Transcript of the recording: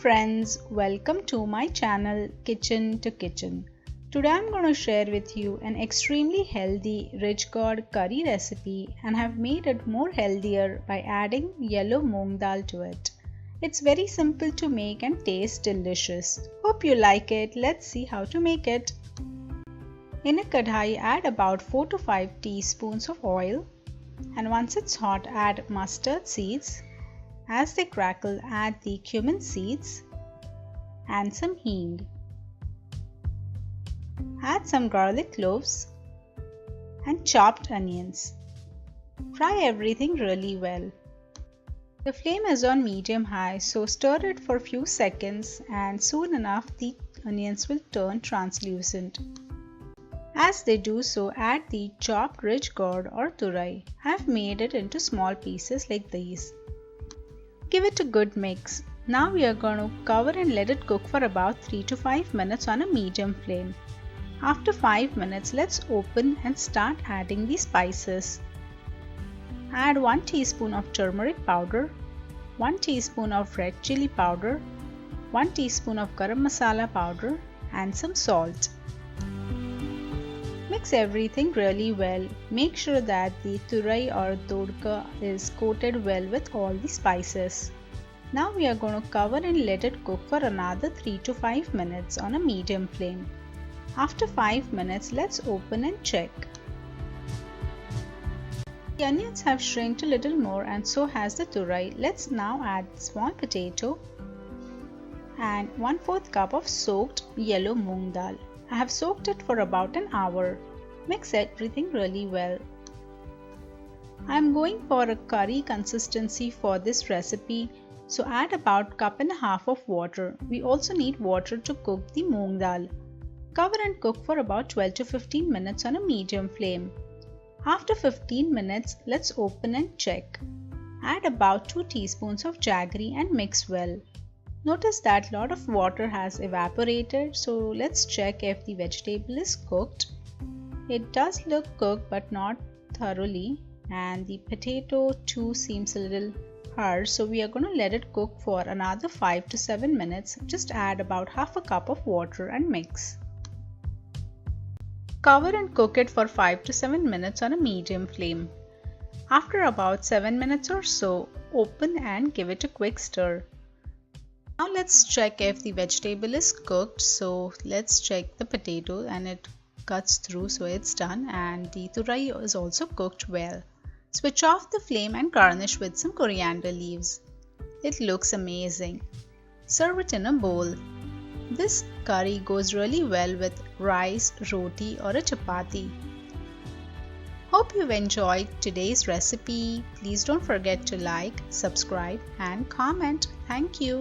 friends, welcome to my channel Kitchen to Kitchen. Today I'm going to share with you an extremely healthy rich gourd curry recipe and have made it more healthier by adding yellow moong dal to it. It's very simple to make and tastes delicious. Hope you like it. Let's see how to make it. In a kadhai, add about 4 to 5 teaspoons of oil, and once it's hot, add mustard seeds. As they crackle, add the cumin seeds and some hing. Add some garlic cloves and chopped onions. Fry everything really well. The flame is on medium-high, so stir it for a few seconds and soon enough the onions will turn translucent. As they do so, add the chopped rich gourd or turai. I have made it into small pieces like these. Give it a good mix. Now we are going to cover and let it cook for about 3 to 5 minutes on a medium flame. After 5 minutes, let's open and start adding the spices. Add 1 teaspoon of turmeric powder, 1 teaspoon of red chilli powder, 1 teaspoon of garam masala powder and some salt. Mix everything really well. Make sure that the turai or dodka is coated well with all the spices. Now we are going to cover and let it cook for another 3 to 5 minutes on a medium flame. After 5 minutes, let's open and check. The onions have shrinked a little more and so has the turai. Let's now add small potato and 1/4 cup of soaked yellow moong dal. I have soaked it for about an hour. Mix everything really well. I am going for a curry consistency for this recipe, so add about 1.5 cups of water. We also need water to cook the moong dal. Cover and cook for about 12 to 15 minutes on a medium flame. After 15 minutes, let's open and check. Add about 2 teaspoons of jaggery and mix well. Notice that a lot of water has evaporated, so let's check if the vegetable is cooked. It does look cooked but not thoroughly, and the potato too seems a little hard, so we are going to let it cook for another 5 to 7 minutes. Just add about 1/2 cup of water and mix. Cover and cook it for 5 to 7 minutes on a medium flame. After about 7 minutes or so, open and give it a quick stir. Now let's check if the vegetable is cooked. So let's check the potato and it cuts through, so it's done, and the turai is also cooked well. Switch off the flame and garnish with some coriander leaves. It looks amazing. Serve it in a bowl. This curry goes really well with rice, roti or a chapati. Hope you've enjoyed today's recipe. Please don't forget to like, subscribe and comment. Thank you.